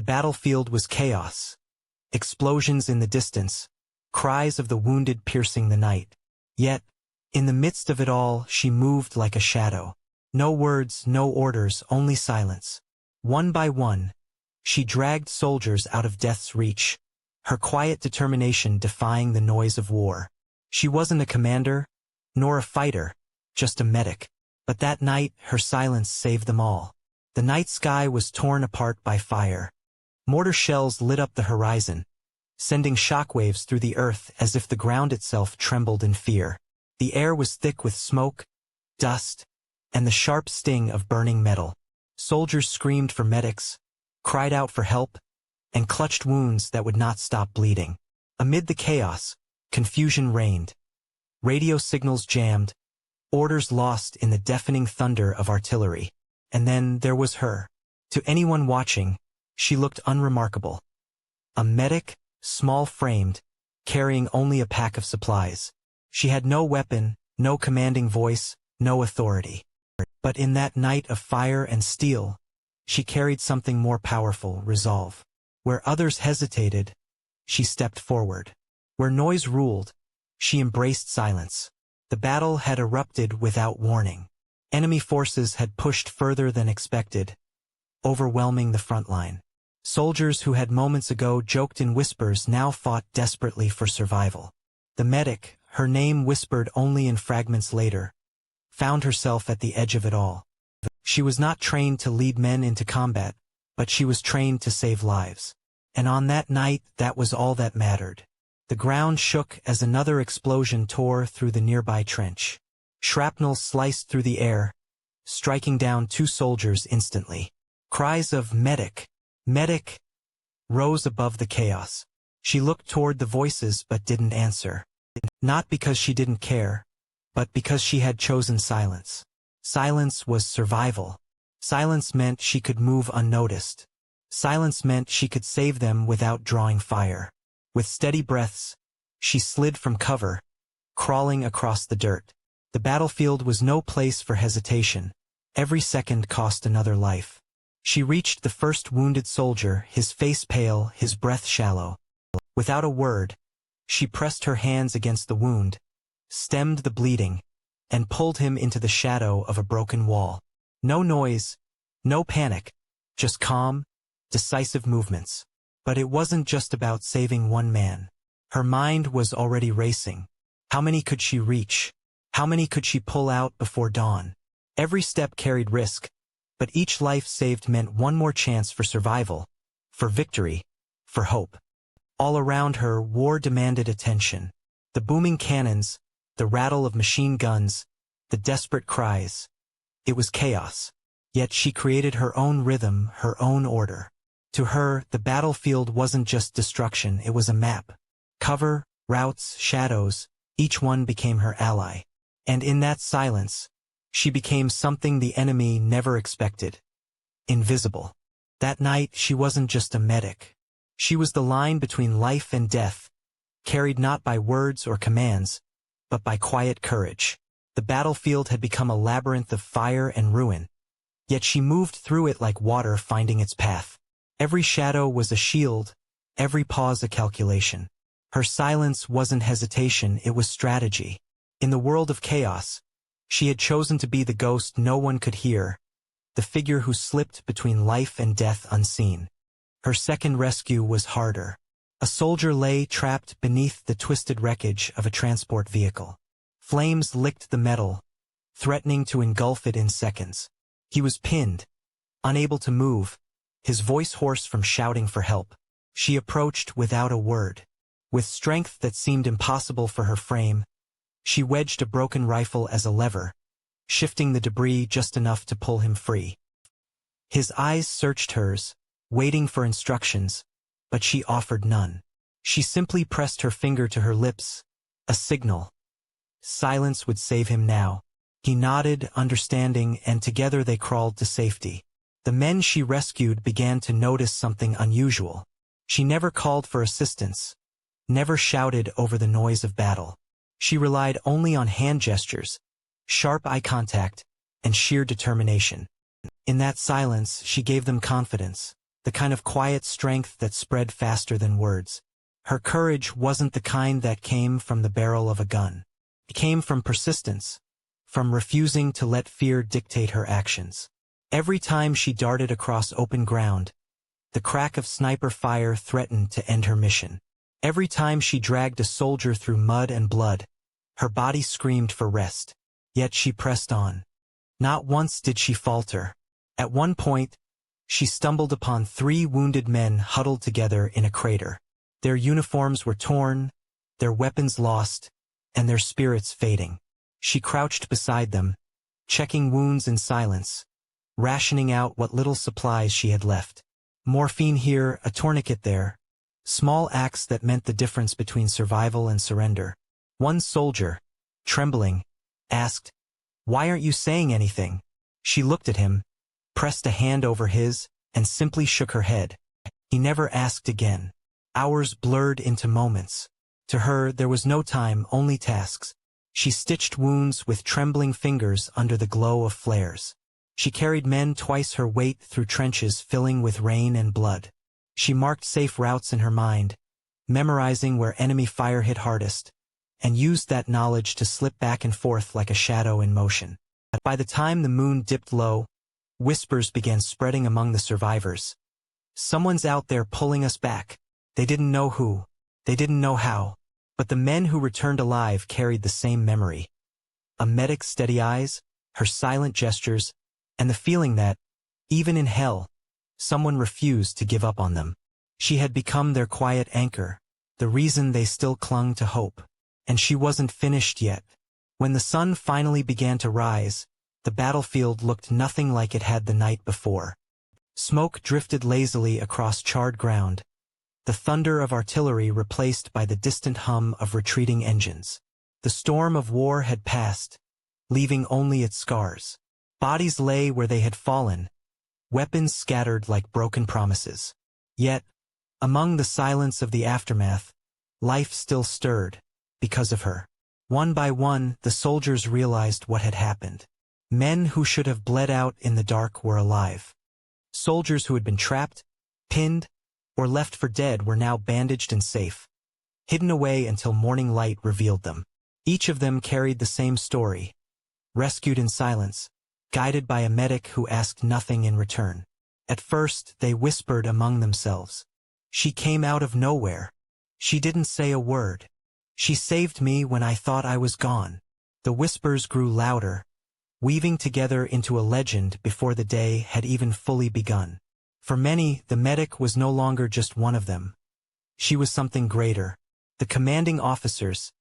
The battlefield was chaos. Explosions in the distance, cries of the wounded piercing the night. Yet, in the midst of it all, she moved like a shadow. No words, no orders, only silence. One by one, she dragged soldiers out of death's reach, her quiet determination defying the noise of war. She wasn't a commander, nor a fighter, just a medic. But that night, her silence saved them all. The night sky was torn apart by fire. Mortar shells lit up the horizon, sending shockwaves through the earth as if the ground itself trembled in fear. The air was thick with smoke, dust, and the sharp sting of burning metal. Soldiers screamed for medics, cried out for help, and clutched wounds that would not stop bleeding. Amid the chaos, confusion reigned. Radio signals jammed, orders lost in the deafening thunder of artillery. And then there was her. To anyone watching, she looked unremarkable. A medic, small-framed, carrying only a pack of supplies. She had no weapon, no commanding voice, no authority. But in that night of fire and steel, she carried something more powerful, resolve. Where others hesitated, she stepped forward. Where noise ruled, she embraced silence. The battle had erupted without warning. Enemy forces had pushed further than expected, overwhelming the front line. Soldiers who had moments ago joked in whispers now fought desperately for survival. The medic, her name whispered only in fragments later, found herself at the edge of it all. She was not trained to lead men into combat, but she was trained to save lives. And on that night, that was all that mattered. The ground shook as another explosion tore through the nearby trench. Shrapnel sliced through the air, striking down 2 soldiers instantly. Cries of "Medic! Medic!" rose above the chaos. She looked toward the voices but didn't answer. Not because she didn't care, but because she had chosen silence. Silence was survival. Silence meant she could move unnoticed. Silence meant she could save them without drawing fire. With steady breaths, she slid from cover, crawling across the dirt. The battlefield was no place for hesitation. Every second cost another life. She reached the first wounded soldier, his face pale, his breath shallow. Without a word, she pressed her hands against the wound, stemmed the bleeding, and pulled him into the shadow of a broken wall. No noise, no panic, just calm, decisive movements. But it wasn't just about saving one man. Her mind was already racing. How many could she reach? How many could she pull out before dawn? Every step carried risk, but each life saved meant one more chance for survival, for victory, for hope. All around her, war demanded attention. The booming cannons, the rattle of machine guns, the desperate cries. It was chaos. Yet she created her own rhythm, her own order. To her, the battlefield wasn't just destruction, it was a map. Cover, routes, shadows, each one became her ally. And in that silence, she became something the enemy never expected. Invisible. That night, she wasn't just a medic. She was the line between life and death, carried not by words or commands, but by quiet courage. The battlefield had become a labyrinth of fire and ruin, yet she moved through it like water finding its path. Every shadow was a shield, every pause a calculation. Her silence wasn't hesitation, it was strategy. In the world of chaos, she had chosen to be the ghost no one could hear, the figure who slipped between life and death unseen. Her second rescue was harder. A soldier lay trapped beneath the twisted wreckage of a transport vehicle. Flames licked the metal, threatening to engulf it in seconds. He was pinned, unable to move, his voice hoarse from shouting for help. She approached without a word. With strength that seemed impossible for her frame, she wedged a broken rifle as a lever, shifting the debris just enough to pull him free. His eyes searched hers, waiting for instructions, but she offered none. She simply pressed her finger to her lips, a signal. Silence would save him now. He nodded, understanding, and together they crawled to safety. The men she rescued began to notice something unusual. She never called for assistance, never shouted over the noise of battle. She relied only on hand gestures, sharp eye contact, and sheer determination. In that silence, she gave them confidence. the kind of quiet strength that spread faster than words. Her courage wasn't the kind that came from the barrel of a gun. It came from persistence, from refusing to let fear dictate her actions. Every time she darted across open ground, the crack of sniper fire threatened to end her mission. Every time she dragged a soldier through mud and blood, her body screamed for rest. Yet she pressed on. Not once did she falter. At one point, she stumbled upon 3 wounded men huddled together in a crater. Their uniforms were torn, their weapons lost, and their spirits fading. She crouched beside them, checking wounds in silence, rationing out what little supplies she had left. Morphine here, a tourniquet there. Small acts that meant the difference between survival and surrender. One soldier, trembling, asked, "Why aren't you saying anything?" She looked at him, pressed a hand over his, and simply shook her head. He never asked again. Hours blurred into moments. To her, there was no time, only tasks. She stitched wounds with trembling fingers under the glow of flares. She carried men twice her weight through trenches filling with rain and blood. She marked safe routes in her mind, memorizing where enemy fire hit hardest, and used that knowledge to slip back and forth like a shadow in motion. By the time the moon dipped low, whispers began spreading among the survivors. "Someone's out there pulling us back." They didn't know who, they didn't know how, but the men who returned alive carried the same memory. A medic's steady eyes, her silent gestures, and the feeling that, even in hell, someone refused to give up on them. She had become their quiet anchor, the reason they still clung to hope. And she wasn't finished yet. When the sun finally began to rise, the battlefield looked nothing like it had the night before. Smoke drifted lazily across charred ground, the thunder of artillery replaced by the distant hum of retreating engines. The storm of war had passed, leaving only its scars. Bodies lay where they had fallen, weapons scattered like broken promises. Yet, among the silence of the aftermath, life still stirred, because of her. One by one, the soldiers realized what had happened. Men who should have bled out in the dark were alive. Soldiers who had been trapped, pinned, or left for dead were now bandaged and safe, hidden away until morning light revealed them. Each of them carried the same story, rescued in silence, guided by a medic who asked nothing in return. At first, they whispered among themselves. "She came out of nowhere. She didn't say a word. She saved me when I thought I was gone." The whispers grew louder, weaving together into a legend before the day had even fully begun. For many, the medic was no longer just one of them. She was something greater. The commanding officers,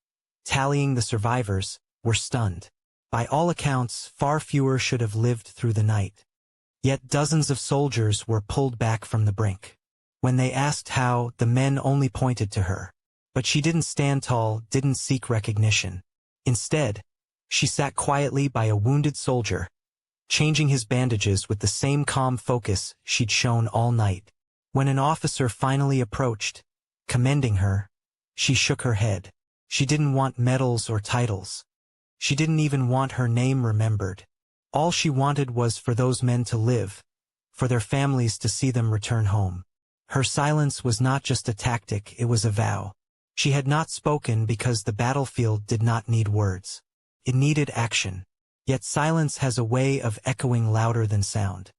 tallying the survivors, were stunned. By all accounts, far fewer should have lived through the night. Yet dozens of soldiers were pulled back from the brink. When they asked how, the men only pointed to her. But she didn't stand tall, didn't seek recognition. Instead, she sat quietly by a wounded soldier, changing his bandages with the same calm focus she'd shown all night. When an officer finally approached, commending her, she shook her head. She didn't want medals or titles. She didn't even want her name remembered. All she wanted was for those men to live, for their families to see them return home. Her silence was not just a tactic, it was a vow. She had not spoken because the battlefield did not need words. It needed action. Yet silence has a way of echoing louder than sound.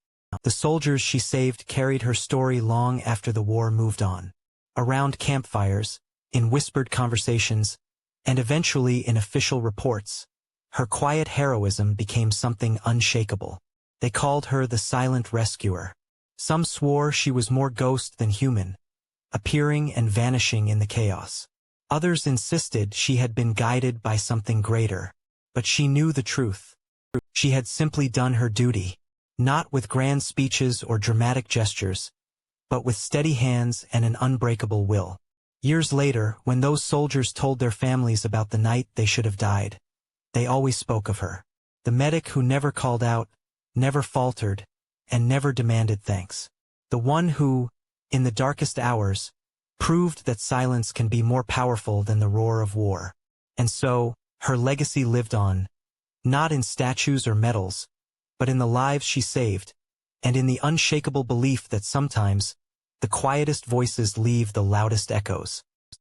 The soldiers she saved carried her story long after the war moved on. Around campfires, in whispered conversations, and eventually in official reports, her quiet heroism became something unshakable. They called her the silent rescuer. Some swore she was more ghost than human, appearing and vanishing in the chaos. Others insisted she had been guided by something greater. But she knew the truth. She had simply done her duty, not with grand speeches or dramatic gestures, but with steady hands and an unbreakable will. Years later, when those soldiers told their families about the night they should have died, they always spoke of her. The medic who never called out, never faltered, and never demanded thanks. The one who, in the darkest hours, proved that silence can be more powerful than the roar of war. And so, her legacy lived on, not in statues or medals, but in the lives she saved, and in the unshakable belief that sometimes the quietest voices leave the loudest echoes.